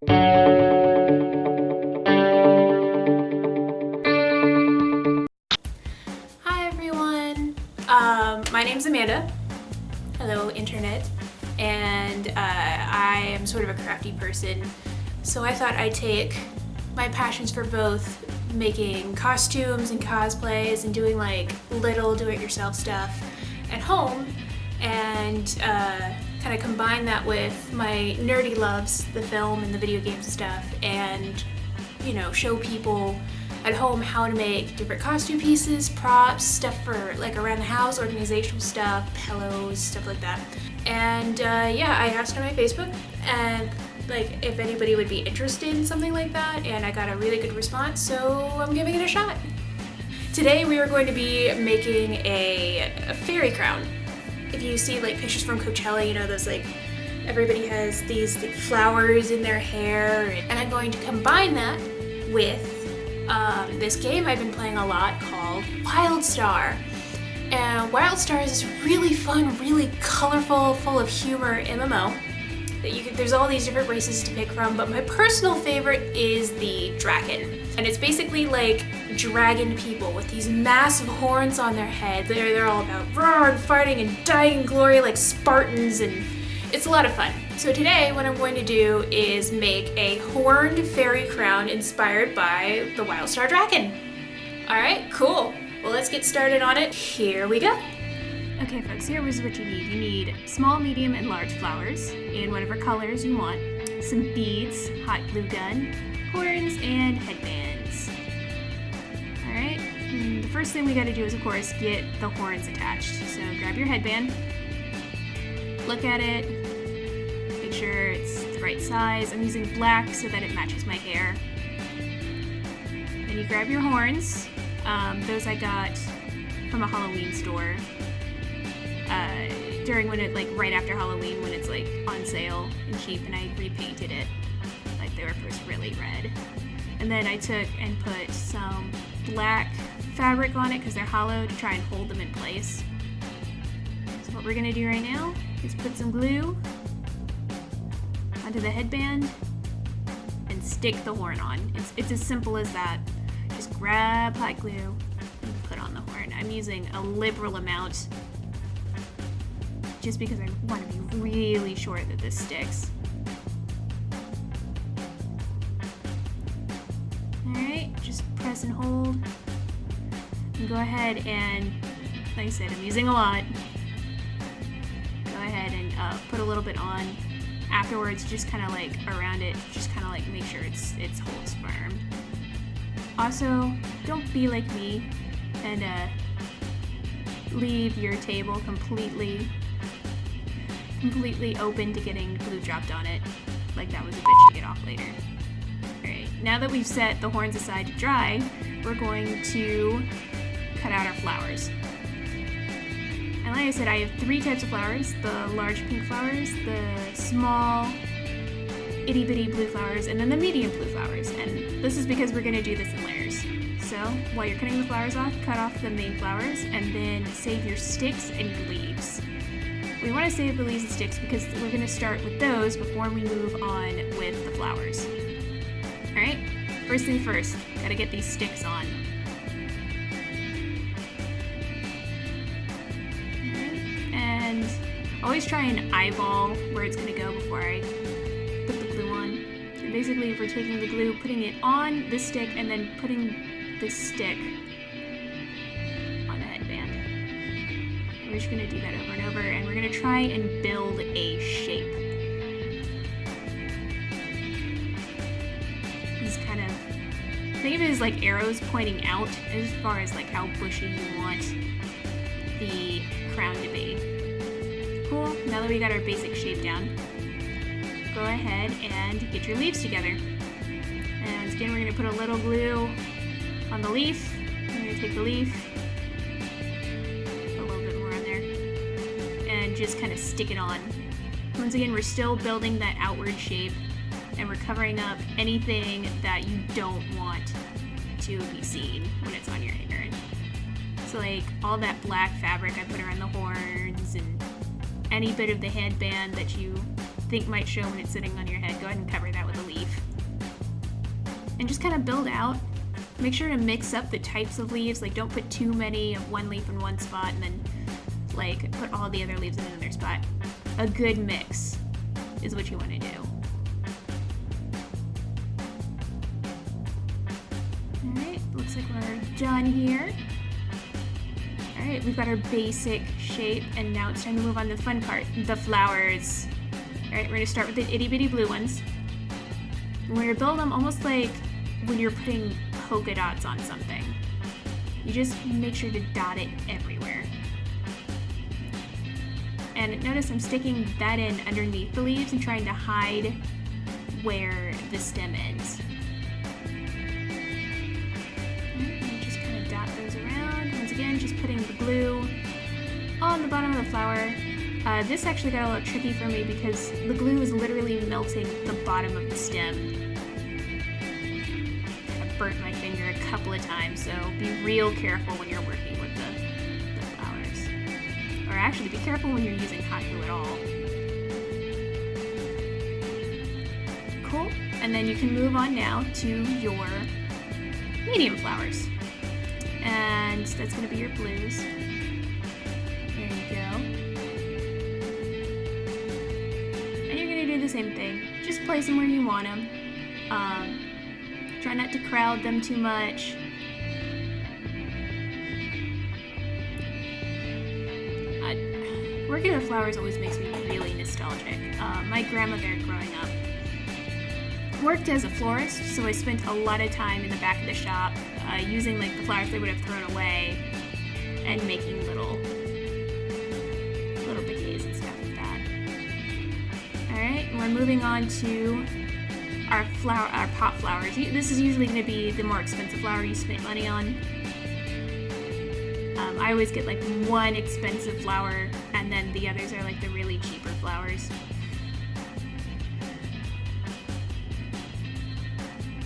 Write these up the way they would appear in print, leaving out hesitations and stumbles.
Hi everyone, my name's Amanda. Hello internet. And I am sort of a crafty person, so I thought I'd take my passions for both making costumes and cosplays and doing like little do-it-yourself stuff at home and kind of combine that with my nerdy loves, the film and the video games and stuff, and show people at home how to make different costume pieces, props, stuff for like around the house, organizational stuff, pillows, stuff like that. And I asked on my Facebook and like if anybody would be interested in something like that, and I got a really good response, so I'm giving it a shot. Today we are going to be making a fairy crown. If you see like pictures from Coachella, those like everybody has these like, flowers in their hair, and I'm going to combine that with this game I've been playing a lot called Wildstar. And Wildstar is this really fun, really colorful, full of humor MMO that there's all these different races to pick from, but my personal favorite is the Draken. And it's basically like dragon people with these massive horns on their head. They're all about roar and fighting and dying in glory like Spartans, and it's a lot of fun. So today what I'm going to do is make a horned fairy crown inspired by the Wildstar Draken. Alright, cool. Well, let's get started on it. Here we go. Okay folks, here is what you need. You need small, medium, and large flowers in whatever colors you want, some beads, hot glue gun, horns, and headbands. Alright, the first thing we gotta do is of course get the horns attached. So grab your headband, look at it, make sure it's the right size. I'm using black so that it matches my hair. Then you grab your horns. Those I got from a Halloween store during right after Halloween when it's like on sale and cheap, and I repainted it like they were first really red. And then I took and put some black fabric on it because they're hollow to try and hold them in place. So what we're gonna do right now is put some glue onto the headband and stick the horn on. It's as simple as that. Just grab hot glue and put on the horn. I'm using a liberal amount just because I want to be really sure that this sticks. Alright, just press and hold. And go ahead and, like I said, I'm using a lot. Go ahead and put a little bit on. Afterwards, just kind of like around it, just kind of like make sure it holds firm. Also, don't be like me and leave your table completely open to getting glue dropped on it. Like that was a bitch to get off later. Alright, now that we've set the horns aside to dry, we're going to cut out our flowers. And like I said, I have 3 types of flowers: the large pink flowers, the small itty bitty blue flowers, and then the medium blue flowers. And this is because we're gonna do this in layers. So while you're cutting the flowers off, cut off the main flowers and then save your sticks and your leaves. We want to save the leaves and sticks because we're gonna start with those before we move on with the flowers. Alright, first thing first, gotta get these sticks on. Alright, and always try and eyeball where it's gonna go before I put the glue on. And basically, if we're taking the glue, putting it on the stick, and then putting the stick on the headband. And we're just gonna do that over and over, and we're gonna try and build a shape. These kind of, think of it as like arrows pointing out as far as like how bushy you want the crown to be. Cool, now that we got our basic shape down, go ahead and get your leaves together. And again, we're going to put a little glue on the leaf. We're going to take the leaf, put a little bit more on there, and just kind of stick it on. Once again, we're still building that outward shape, and we're covering up anything that you don't want to be seen when it's on your hair. So like all that black fabric I put around the horns and any bit of the headband that you think might show when it's sitting on your head, go ahead and cover that with a leaf. and just kind of build out. Make sure to mix up the types of leaves, like don't put too many of one leaf in one spot and then like put all the other leaves in another spot. A good mix is what you want to do. Alright, looks like we're done here. Alright, we've got our basic shape, and now it's time to move on to the fun part, the flowers. Alright, we're going to start with the itty bitty blue ones. We're going to build them almost like when you're putting polka dots on something. You just make sure to dot it everywhere. And notice I'm sticking that in underneath the leaves and trying to hide where the stem ends. And just kind of dot those around. Once again, just putting the glue on the bottom of the flower. This actually got a little tricky for me because the glue is literally melting the bottom of the stem. I burnt my finger a couple of times, so be real careful when you're working with the flowers. Or actually, be careful when you're using hot glue at all. Cool. And then you can move on now to your medium flowers. And that's going to be your blues. There you go. And you're going to do the same thing. Just place them where you want them. Try not to crowd them too much. Working with flowers always makes me really nostalgic. My grandmother growing up worked as a florist, so I spent a lot of time in the back of the shop using like the flowers they would have thrown away and making little bouquets and stuff like that. Alright, we're moving on to our pot flowers. This is usually going to be the more expensive flower you spend money on. I always get like one expensive flower, and then the others are like the really cheaper flowers.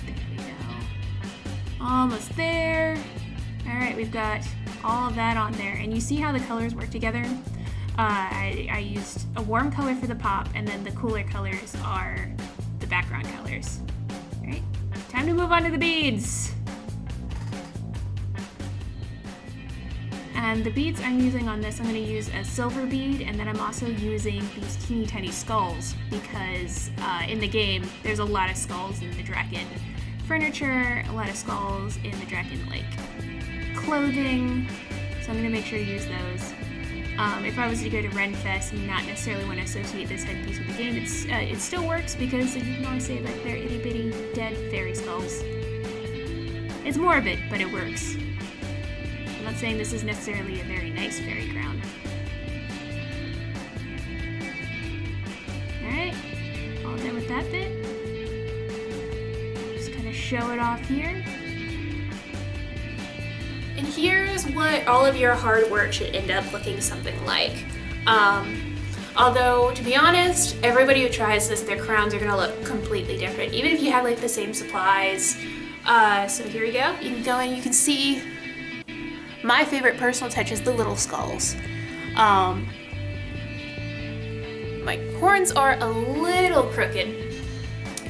There we go. Almost there. Alright, we've got all of that on there, and you see how the colors work together? I used a warm color for the pop, and then the cooler colors are the background colors. Alright, time to move on to the beads. And the beads I'm using on this, I'm going to use a silver bead, and then I'm also using these teeny tiny skulls because in the game there's a lot of skulls in the Draken furniture, a lot of skulls in the Draken like clothing, so I'm going to make sure to use those. If I was to go to Renfest and not necessarily want to associate this headpiece with the game, it still works because you can always say like they're itty bitty dead fairy skulls. It's morbid, but it works. I'm not saying this is necessarily a very nice fairy crown. Alright, all done with that bit. Just kind of show it off here. And here's what all of your hard work should end up looking something like. Although, to be honest, everybody who tries this, their crowns are gonna look completely different, even if you have like the same supplies. So here we go. You can go and you can see my favorite personal touch is the little skulls. My horns are a little crooked,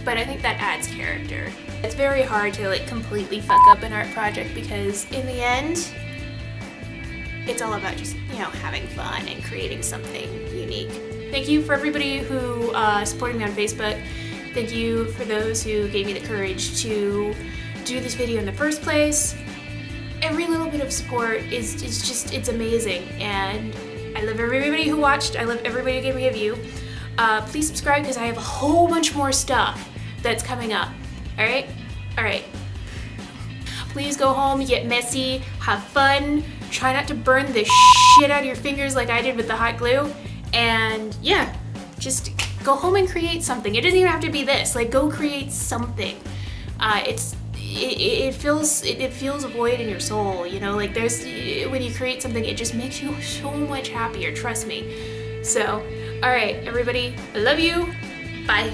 but I think that adds character. It's very hard to like completely fuck up an art project because in the end, it's all about just, you know, having fun and creating something unique. Thank you for everybody who supported me on Facebook. Thank you for those who gave me the courage to do this video in the first place. Every little bit of support is just, it's amazing, and I love everybody who watched. I love everybody who gave me a view. Please subscribe because I have a whole bunch more stuff that's coming up. Alright? Alright. Please go home, get messy, have fun, try not to burn the shit out of your fingers like I did with the hot glue, and yeah, just go home and create something. It doesn't even have to be this, like go create something. It fills a void in your soul, you know, like when you create something, it just makes you so much happier, trust me. So, alright, everybody, I love you, bye.